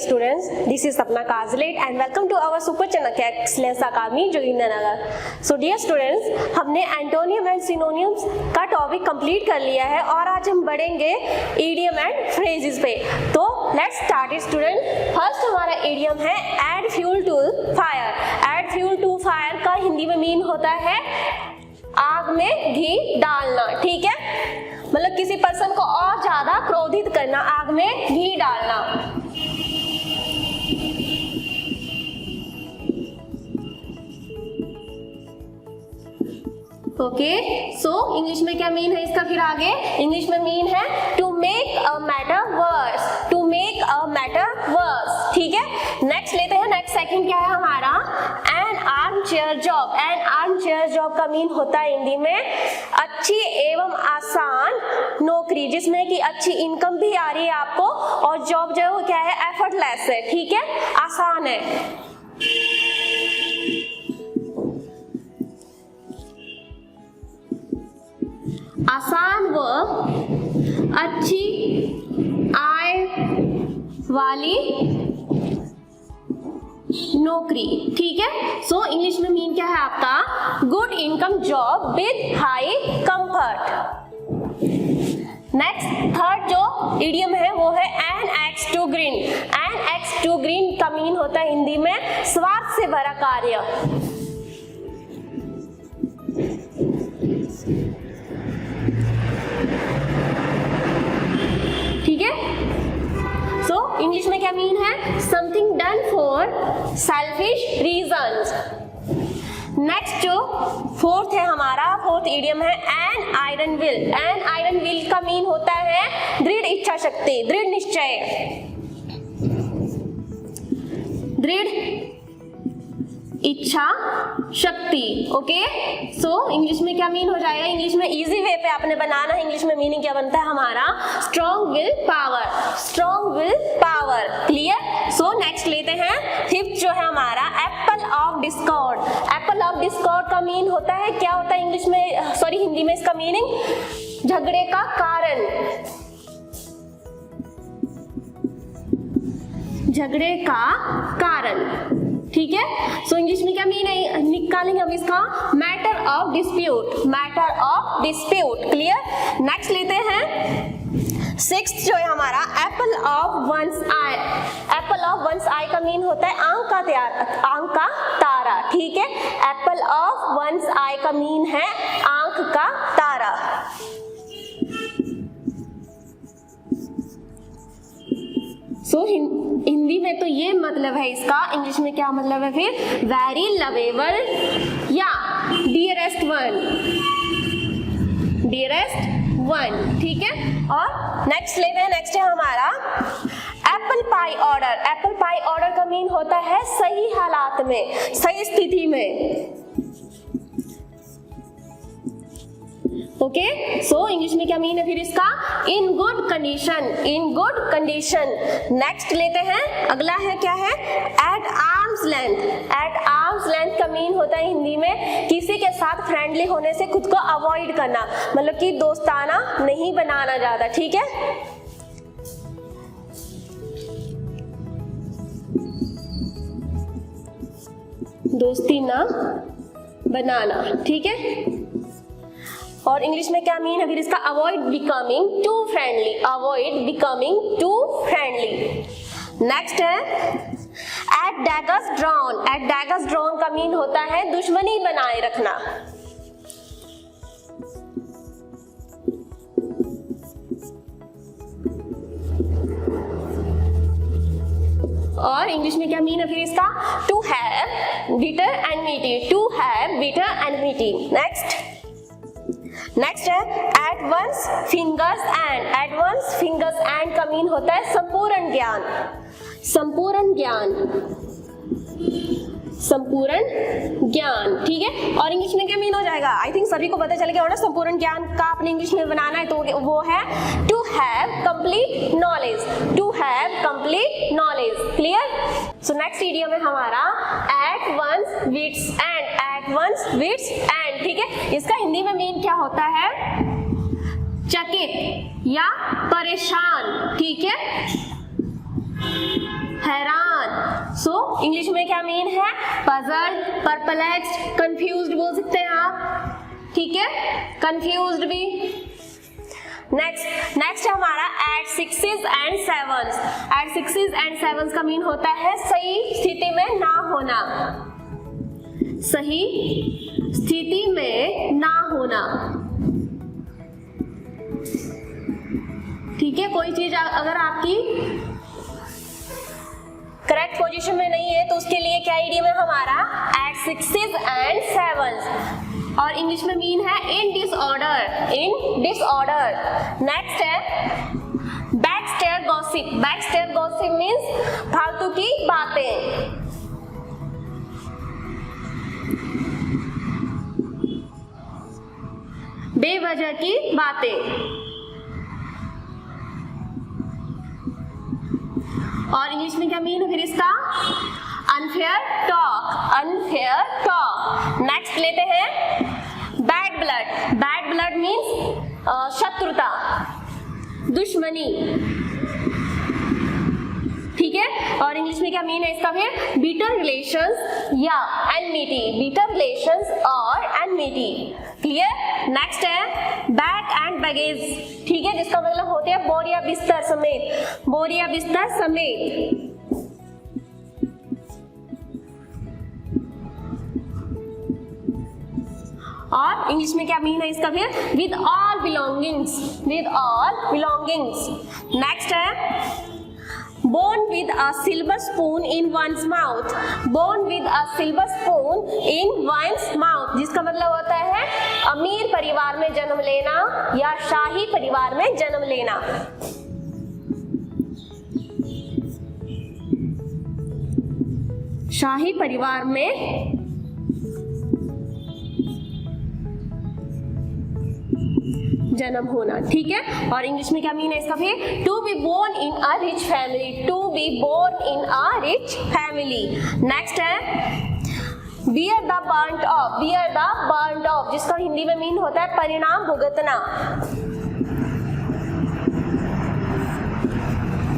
Students, this is Sapna Kazlet and welcome to our Super Chanakya Excellence Academy Jogindernagar. So dear students, हमने antonym and synonyms का topic complete कर लिया है और आज हम बढ़ेंगे इडियम एंड फ्रेजेस पे। तो लेट्स स्टार्ट स्टूडेंट। फर्स्ट हमारा इडियम है add fuel to fire. Add fuel to fire का हिंदी में मीन होता है आग में घी डालना, ठीक है। मतलब किसी पर्सन को और ज्यादा क्रोधित करना, आग में घी डालना। ओके, सो इंग्लिश में क्या मीन है इसका? फिर आगे इंग्लिश में मीन है to make a matter worse, to make a matter worse, ठीक है। नेक्स्ट लेते हैं, नेक्स्ट सेकंड क्या है हमारा? N arm chair job. N arm chair job का मीन होता है हिंदी में अच्छी एवं आसान नौकरी, जिसमें कि अच्छी इनकम भी आ रही है आपको और जॉब जो है वो क्या है? एफर्टलेस है, ठीक है, आसान है। आसान व अच्छी आय वाली नौकरी, ठीक है। सो इंग्लिश में मीन क्या है आपका? Good income job with high comfort. Next third जो इडियम है वो है an axe to grind. An axe to grind का मीन होता है हिंदी में स्वार्थ से भरा कार्य। ठीक है। सो इंग्लिश में क्या मीन है? Something done for selfish reasons. Next जो फोर्थ है हमारा, फोर्थ इडियम है an iron will. An iron will का मीन होता है दृढ़ इच्छा शक्ति, दृढ़ निश्चय, दृढ़ इच्छा शक्ति। ओके, सो इंग्लिश में क्या मीन हो जाएगा? इंग्लिश में इजी वे पे आपने बनाना है। इंग्लिश में मीनिंग क्या बनता है हमारा? Strong will power, strong will power. Clear? So next लेते हैं फिफ्थ जो है हमारा apple of Discord. Apple of Discord का मीन होता है, क्या होता है इंग्लिश में, सॉरी हिंदी में इसका मीनिंग झगड़े का कारण, झगड़े का कारण, ठीक है। सो इंग्लिश में क्या मीन है निकालेंगे हम इसका? Matter of dispute, matter of dispute. Clear? Next लेते हैं सिक्स्थ जो है हमारा apple of one's eye. Apple of one's eye का मीन होता है आंख का आंख का तारा, ठीक है। एप्पल ऑफ वंस आई का मीन है आंख का तारा। सो हिंदी में तो ये मतलब है इसका, इंग्लिश में क्या मतलब है फिर? वेरी लवेबल या डियरेस्ट वन, डियरेस्ट वन, ठीक है। और नेक्स्ट लेते हैं, नेक्स्ट है हमारा apple pie order. Apple pie order का मीन होता है सही हालात में, सही स्थिति में। ओके, सो इंग्लिश में क्या मीन है फिर इसका? In good condition, in good condition. Next लेते हैं, अगला है क्या है? At arm's length. At arm's length का मीन होता है हिंदी में किसी के साथ फ्रेंडली होने से खुद को अवॉइड करना, मतलब कि दोस्ताना नहीं बनाना ज्यादा, ठीक है। दोस्ती ना बनाना, ठीक है। और इंग्लिश में क्या मीन है फिर इसका? Avoid becoming too friendly, avoid becoming too friendly. Next है at daggers drawn. At daggers drawn का मीन होता है दुश्मनी बनाए रखना। और इंग्लिश में क्या मीन है फिर इसका? To have bitter enmity, to have bitter enmity. Next है at one's fingers end. At one's fingers end का मीन होता है संपूर्ण ज्ञान, संपूर्ण ज्ञान, संपूर्ण ज्ञान, ठीक है। और इंग्लिश में क्या मीन हो जाएगा? आई थिंक सभी को पता चल गया होगा, संपूर्ण ज्ञान का आपने इंग्लिश में बनाना है तो वो है to have complete knowledge, to have complete knowledge. Clear? So next idiom है हमारा at one's wits end. At at one's wits end, ठीक है। इसका हिंदी में मीन क्या होता है? चकित या परेशान, ठीक है, हैरान। सो इंग्लिश में क्या मीन है? पजल्ड, परप्लेक्स्ड, कंफ्यूज्ड बोल सकते हैं आप, ठीक है, कंफ्यूज्ड भी। नेक्स्ट है हमारा at sixes and sevens. At sixes and sevens का मीन होता है सही स्थिति में ना होना, सही स्थिति में ना होना, ठीक है। कोई चीज अगर आपकी करेक्ट पोजीशन में नहीं है तो उसके लिए क्या इडियम है हमारा? At sixes and sevens. और इंग्लिश में मीन है in disorder, in disorder. Next है backstair gossip. Backstair gossip means फालतू की बातें, बेवजह की बातें। और इंग्लिश में क्या मीन है फिर इसका? Unfair talk, unfair talk. Next लेते हैं bad blood. Bad blood means शत्रुता, दुश्मनी, ठीक है। और इंग्लिश में क्या मीन है इसका फिर? बिटर रिलेशंस या एनमिटी, बिटर रिलेशंस और एनमिटी, क्लियर। नेक्स्ट है बैग एंड बैगेज, ठीक है, जिसका मतलब होते हैं बोरिया बिस्तर समेत, बोरिया बिस्तर समेत। और इंग्लिश में क्या मीन है इसका फिर? With all belongings, with all belongings. Next है born with a silver spoon in one's mouth, born with a silver spoon in one's mouth, जिसका मतलब होता है अमीर परिवार में जन्म लेना या शाही परिवार में जन्म लेना। शाही परिवार में जन्म होना, ठीक है। और इंग्लिश में क्या मीन है इसका फिर? To be born in a rich family, to be born in a rich family. Next है bear the brunt of, bear the brunt of, जिसका हिंदी में मीन होता है परिणाम भुगतना,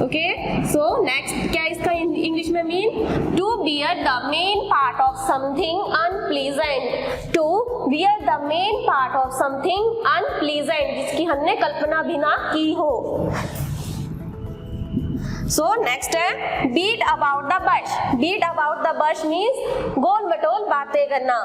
ओके। सो नेक्स्ट क्या इसका इंग्लिश में mean? To bear the main part of something unpleasant, to bear the main part of something unpleasant, जिसकी हमने कल्पना भी ना की हो। सो नेक्स्ट है beat about the bush. Beat about the bush means गोल मटोल बातें करना,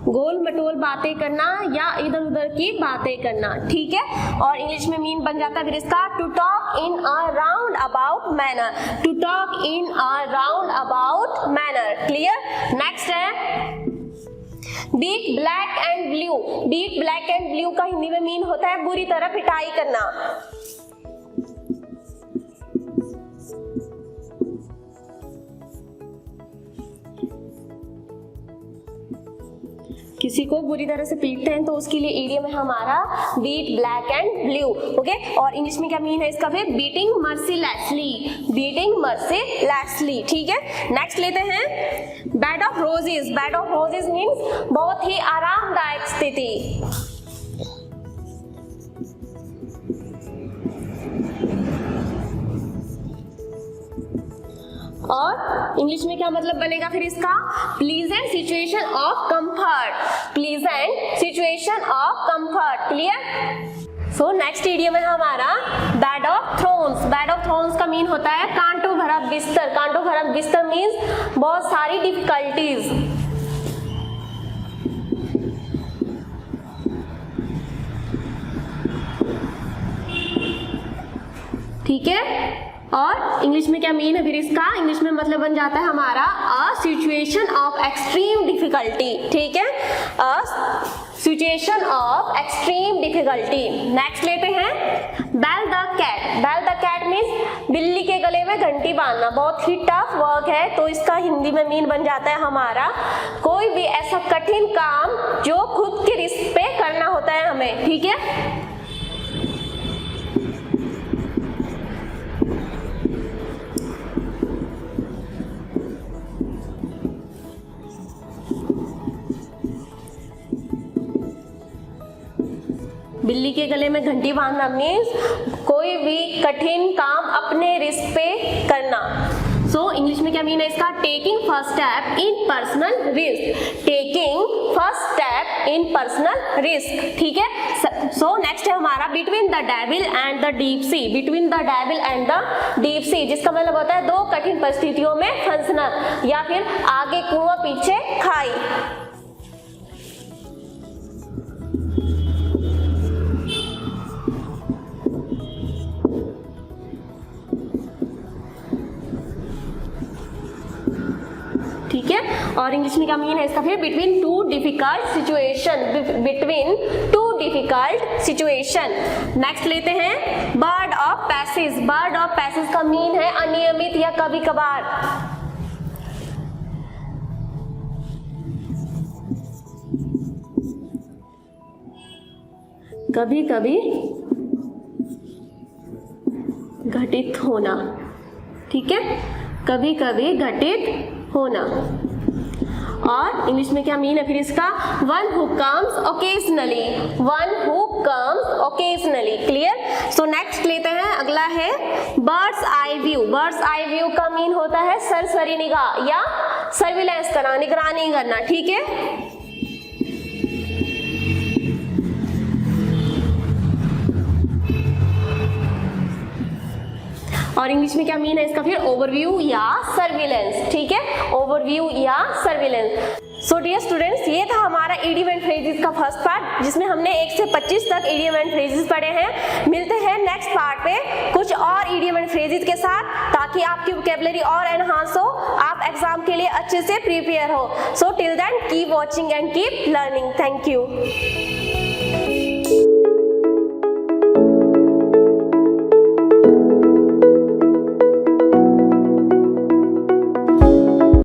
गोल मटोल बातें करना या इधर उधर की बातें करना, ठीक है। और इंग्लिश में मीन बन जाता है फिर इसका to talk in a roundabout manner, to talk in a roundabout manner, clear. Next है beat black and blue. Beat black and blue का हिंदी में मीन होता है बुरी तरह पिटाई करना, किसी को बुरी तरह से पीटते हैं तो उसके लिए इडियम है हमारा beat black and blue, okay. और इंग्लिश में क्या मीन है इसका फिर? बीटिंग मर्सीलेसली, बीटिंग मर्सीलेसली, ठीक है। नेक्स्ट लेते हैं bed of roses. Bed of roses means बहुत ही आरामदायक स्थिति, और इंग्लिश में क्या मतलब बनेगा फिर इसका? Pleasant situation of comfort, pleasant situation of comfort, clear. So next idiom है हमारा bed of thrones. Bed of thrones का मीन होता है कांटों भरा बिस्तर। कांटों भरा बिस्तर मीन्स बहुत सारी डिफिकल्टीज, ठीक है। और इंग्लिश में क्या मीन है फिर इसका? इंग्लिश में मतलब बन जाता है हमारा a situation of extreme difficulty, ठीक है, a situation of extreme difficulty. Next लेते हैं bell the cat. Bell the cat means बिल्ली के गले में घंटी बांधना, बहुत ही टफ वर्क है, तो इसका हिंदी में मीन बन जाता है हमारा कोई भी ऐसा कठिन काम जो खुद के रिस्क पे करना होता है हमें, ठीक है। बिल्ली के गले में घंटी बांधना मीन्स कोई भी कठिन काम अपने रिस्क पे करना। सो इंग्लिश में क्या मीन है इसका? Taking first step in personal risk, taking first step in personal risk, ठीक है। सो नेक्स्ट है हमारा between the devil and the deep sea, between the devil and the deep sea, जिसका मतलब होता है दो कठिन परिस्थितियों में फंसना या फिर आगे कुआं पीछे खाई। ठीक है, और इंग्लिश में क्या मीन है इसका? फिर between two difficult situation, between two difficult situation. Next लेते हैं bird of passage. Bird of passage का मीन है अनियमित या कभी कभार। कभी कभी घटित होना, ठीक है, कभी कभी घटित होना। और इंग्लिश में क्या मीन है फिर इसका? One who comes occasionally, one who comes occasionally, clear. So next लेते हैं, अगला है birds eye view. Birds eye view का मीन होता है सरसरी निगाह या सर्विलेंस करना, निगरानी करना, ठीक है। और इंग्लिश में क्या मीन है इसका? फिर ओवरव्यू या सर्विलेंस, ठीक है, ओवरव्यू या सर्विलेंस। सो डियर स्टूडेंट्स, ये था हमारा इडियम एंड फ्रेजेस का फर्स्ट पार्ट, जिसमें हमने 1 से 25 तक इडियम एंड फ्रेजेस पढ़े हैं। मिलते हैं नेक्स्ट पार्ट पे कुछ और इडियम एंड फ्रेजेस के साथ, ताकि आपकी वोकैबुलरी और एनहांस हो, आप एग्जाम के लिए अच्छे से प्रिपेयर हो। So till then keep watching and keep learning. Thank you.